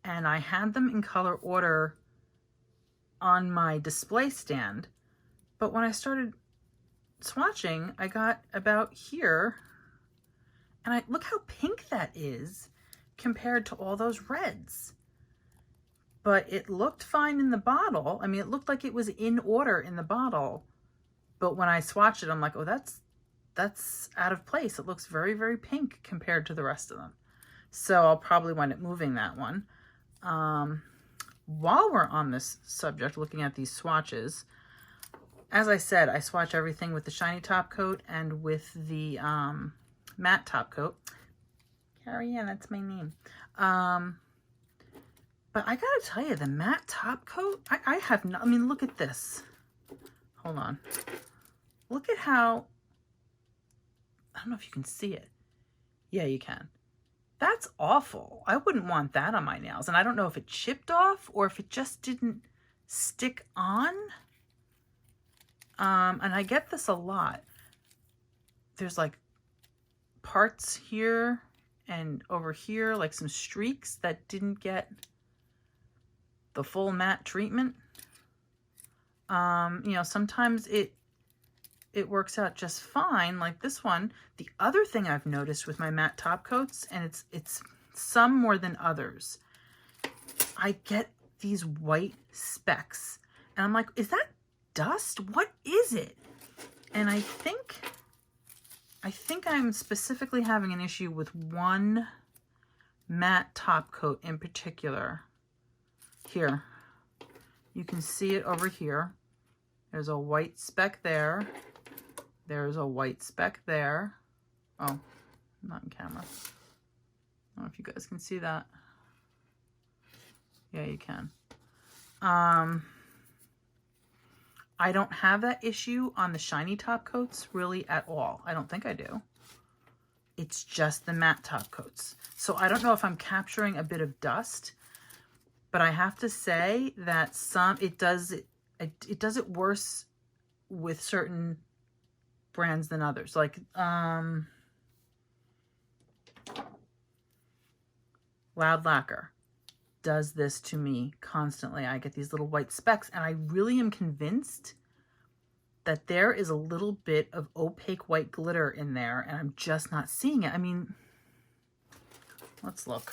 and I had them in color order on my display stand. But when I started swatching, I got about here and look how pink that is compared to all those reds. But it looked fine in the bottle. I mean, it looked like it was in order in the bottle. But when I swatched it, I'm like, oh, that's out of place. It looks very, very pink compared to the rest of them. So I'll probably wind up moving that one. While we're on this subject, looking at these swatches, as I said, I swatch everything with the shiny top coat and with the matte top coat. Carrie, yeah, that's my name. But I gotta tell you, the matte top coat, I have no, I mean, look at this. Hold on. Look at how, I don't know if you can see it. Yeah, you can. That's awful. I wouldn't want that on my nails. And I don't know if it chipped off or if it just didn't stick on. And I get this a lot. There's like parts here and over here, like some streaks that didn't get the full matte treatment. You know, sometimes it works out just fine, like this one. The other thing I've noticed with my matte top coats, and it's some more than others, I get these white specks. And I'm like, is that dust? What is it? And I think I'm specifically having an issue with one matte top coat in particular. Here, you can see it over here. There's a white speck there. There's a white speck there. Oh, not in camera. I don't know if you guys can see that. Yeah, you can. I don't have that issue on the shiny top coats really at all. I don't think I do. It's just the matte top coats. So I don't know if I'm capturing a bit of dust, but I have to say that it does it worse with certain brands than others. Like Loud Lacquer does this to me constantly. I get these little white specks, and I really am convinced that there is a little bit of opaque white glitter in there, and I'm just not seeing it. I mean, let's look.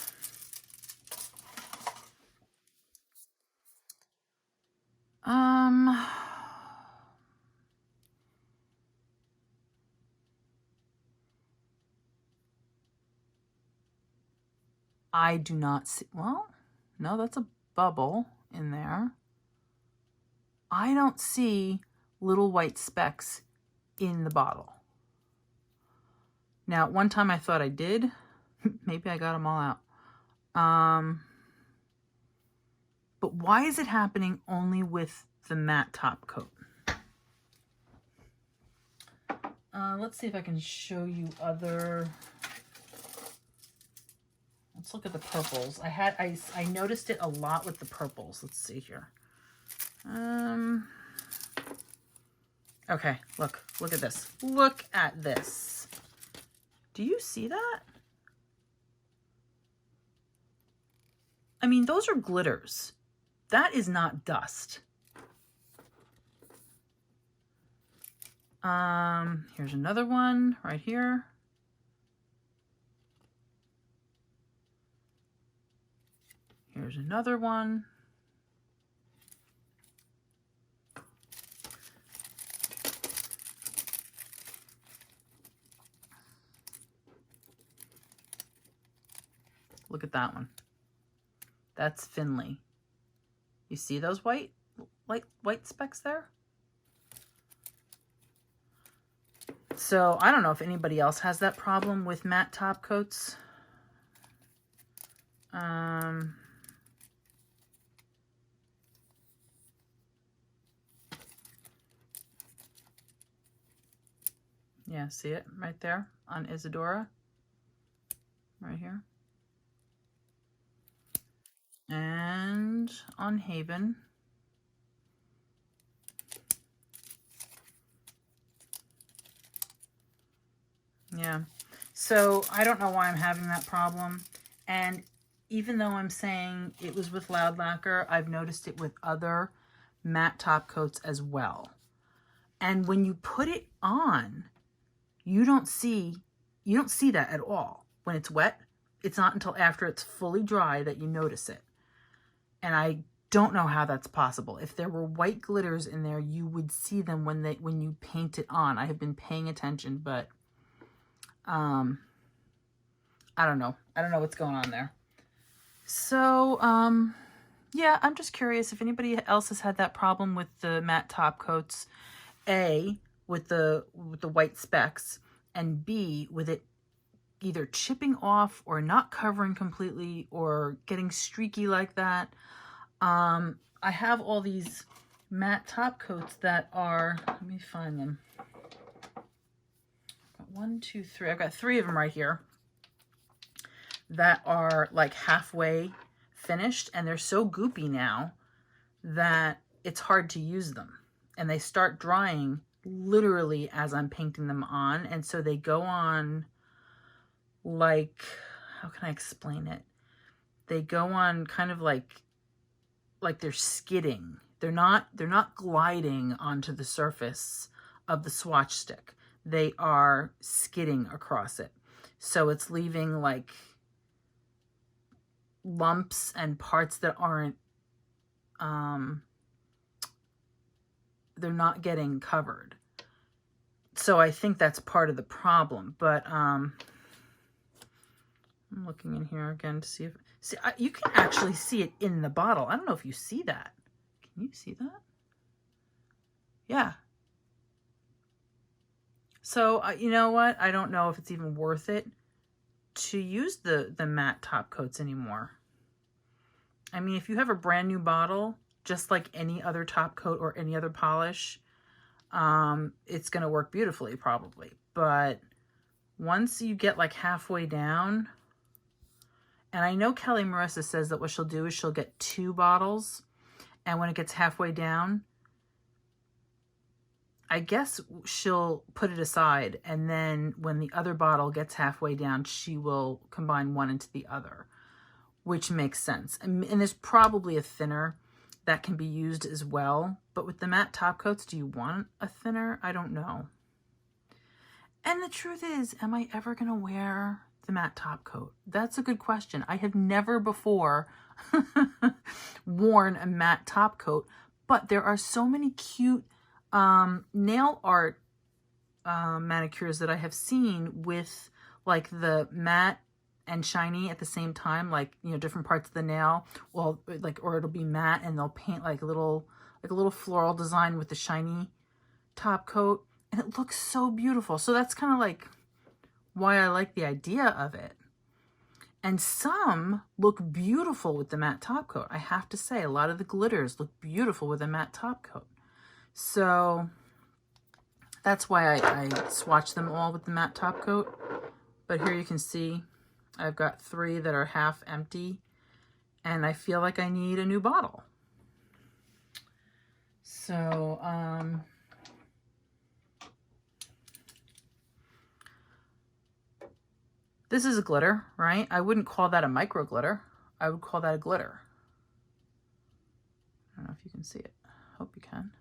I do not see, well, no, that's a bubble in there. I don't see little white specks in the bottle. Now, one time I thought I did. Maybe I got them all out. But why is it happening only with the matte top coat? Let's see if I can show you other. Let's look at the purples. I noticed it a lot with the purples. Let's see here. Okay, look at this. Look at this. Do you see that? I mean, those are glitters. That is not dust. Here's another one right here. Here's another one. Look at that one. That's Finley. You see those white specks there? So I don't know if anybody else has that problem with matte top coats. Yeah, see it right there on Isadora, right here. And on Haven. Yeah, so I don't know why I'm having that problem. And even though I'm saying it was with Loud Lacquer, I've noticed it with other matte top coats as well. And when you put it on, you don't see that at all. When it's wet, it's not until after it's fully dry that you notice it. And I don't know how that's possible. If there were white glitters in there, you would see them when you paint it on. I have been paying attention, but I don't know. I don't know what's going on there. So, yeah, I'm just curious if anybody else has had that problem with the matte top coats. A, with the white specks, and B, with it either chipping off or not covering completely or getting streaky like that. I have all these matte top coats that are, let me find them. One, two, three. I've got 3 of them right here that are like halfway finished, and they're so goopy now that it's hard to use them. And they start drying literally as I'm painting them on. And so they go on like, how can I explain it? They go on kind of like they're skidding. They're not gliding onto the surface of the swatch stick. They are skidding across it. So it's leaving like lumps and parts that aren't, they're not getting covered. So I think that's part of the problem. But I'm looking in here again to see if, you can actually see it in the bottle. I don't know if you see that. Can you see that? Yeah. So you know what? I don't know if it's even worth it to use the matte top coats anymore. I mean, if you have a brand new bottle, just like any other top coat or any other polish, it's going to work beautifully probably. But once you get like halfway down, and I know Kelly Marissa says that what she'll do is she'll get 2 bottles, and when it gets halfway down, I guess she'll put it aside, and then when the other bottle gets halfway down, she will combine one into the other, which makes sense. And there's probably a thinner that can be used as well. But with the matte top coats, do you want a thinner? I don't know. And the truth is, am I ever going to wear the matte top coat? That's a good question. I have never before worn a matte top coat, but there are so many cute nail art manicures that I have seen with like the matte and shiny at the same time, like, you know, different parts of the nail. Well, like, or it'll be matte and they'll paint like a little floral design with the shiny top coat, and it looks so beautiful. So that's kind of like why I like the idea of it. And some look beautiful with the matte top coat. I have to say, a lot of the glitters look beautiful with a matte top coat. So that's why I swatch them all with the matte top coat. But here you can see I've got 3 that are half empty, and I feel like I need a new bottle. So, this is a glitter, right? I wouldn't call that a micro glitter. I would call that a glitter. I don't know if you can see it. Hope you can.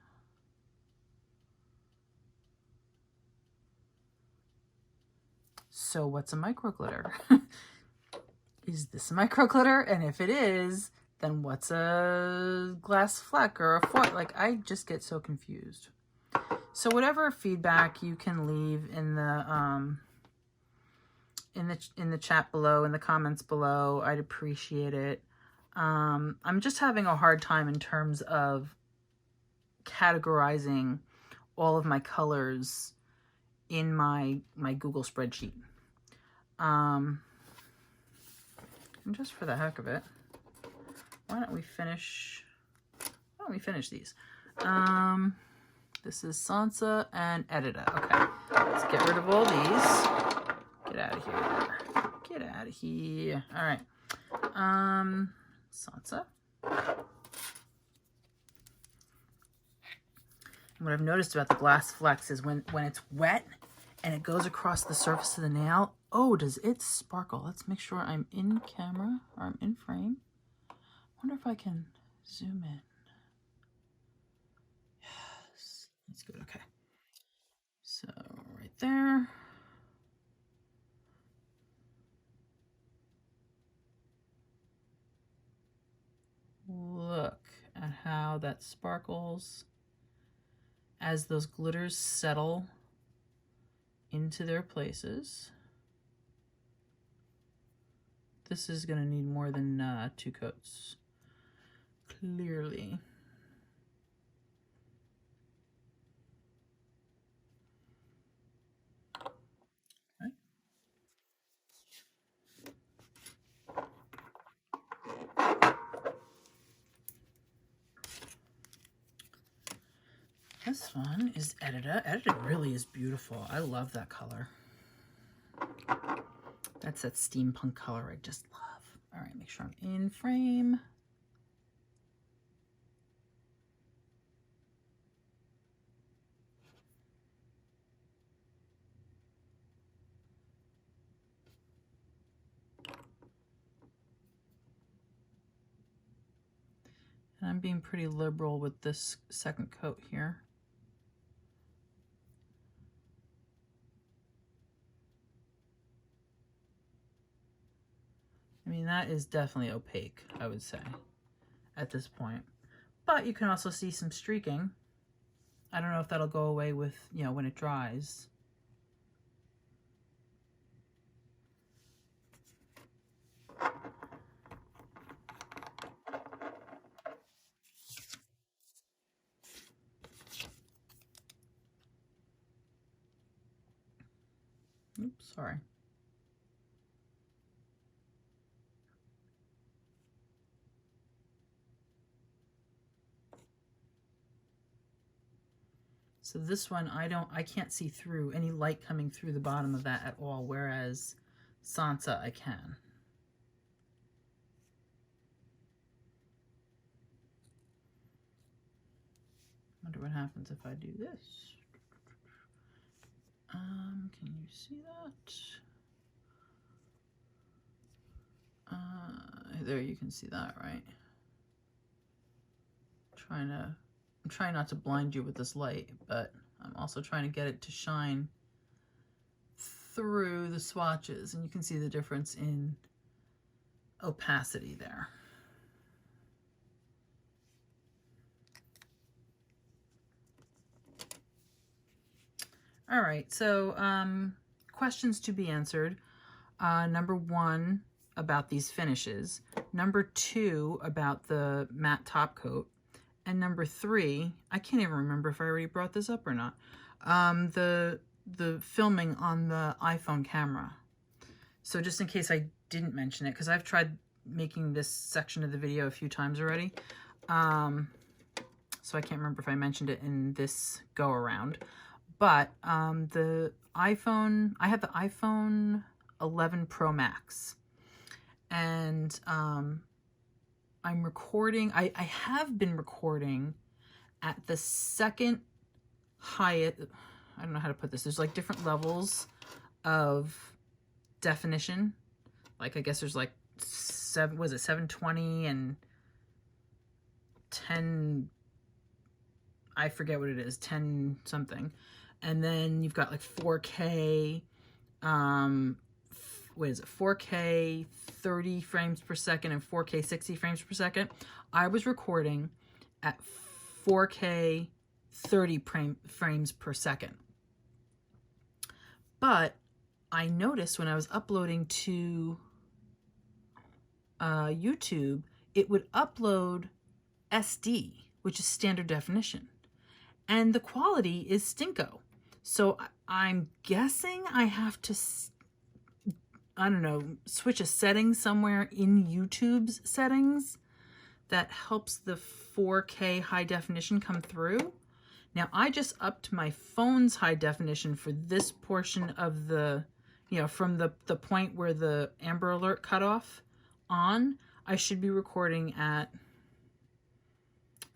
So what's a micro glitter? Is this a micro glitter? And if it is, then what's a glass fleck or a foil? Like, I just get so confused. So whatever feedback you can leave in the chat below, in the comments below, I'd appreciate it. I'm just having a hard time in terms of categorizing all of my colors in my Google spreadsheet. And just for the heck of it, why don't we finish these? This is Sansa and Edita. Okay, let's get rid of all these. Get out of here. Get out of here. All right. Sansa. What I've noticed about the glass flecks is when it's wet and it goes across the surface of the nail, oh, does it sparkle? Let's make sure I'm in camera, or I'm in frame. I wonder if I can zoom in. Yes, that's good. Okay. So right there. Look at how that sparkles as those glitters settle into their places. This is going to need more than 2 coats, clearly. Okay. this one is Editor. Editor really is beautiful. I love that color. That's that steampunk color I just love. All right, make sure I'm in frame. And I'm being pretty liberal with this second coat here. I mean, that is definitely opaque, I would say, at this point. But you can also see some streaking. I don't know if that'll go away with, you know, when it dries. Oops, sorry. So this one, I can't see through any light coming through the bottom of that at all, whereas Sansa I can. Wonder what happens if I do this. Can you see that? There, you can see that, right? I'm trying not to blind you with this light, but I'm also trying to get it to shine through the swatches, and you can see the difference in opacity there. All right, so questions to be answered. Number 1, about these finishes. Number 2, about the matte top coat. And number 3, I can't even remember if I already brought this up or not. The filming on the iPhone camera. So just in case I didn't mention it, because I've tried making this section of the video a few times already. So I can't remember if I mentioned it in this go around. But the iPhone, I have the iPhone 11 Pro Max, and I'm recording, I have been recording at the second highest, I don't know how to put this, there's like different levels of definition. Like I guess there's like 720 and 10, I forget what it is, 10 something. And then you've got like 4K, what is it, 4K 30 frames per second and 4K 60 frames per second. I was recording at 4K 30 frames per second. But I noticed when I was uploading to YouTube, it would upload SD, which is standard definition. And the quality is stinko. So I'm guessing I have to, I don't know, switch a setting somewhere in YouTube's settings that helps the 4K high definition come through. Now, I just upped my phone's high definition for this portion of the, you know, from the point where the Amber Alert cut off on, I should be recording at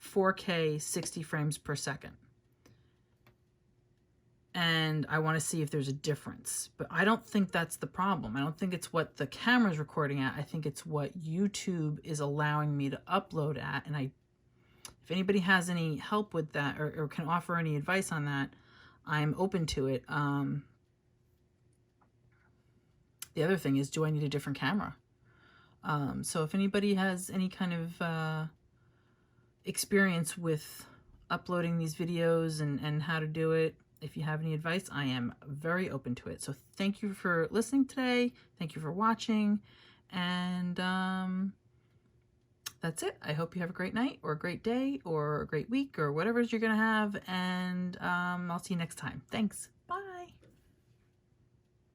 4K 60 frames per second. And I want to see if there's a difference. But I don't think that's the problem. I don't think it's what the camera's recording at. I think it's what YouTube is allowing me to upload at. And if anybody has any help with that or can offer any advice on that, I'm open to it. The other thing is, do I need a different camera? So if anybody has any kind of experience with uploading these videos and how to do it, if you have any advice, I am very open to it. So thank you for listening today. Thank you for watching. And that's it. I hope you have a great night or a great day or a great week or whatever it is you're going to have. And I'll see you next time. Thanks.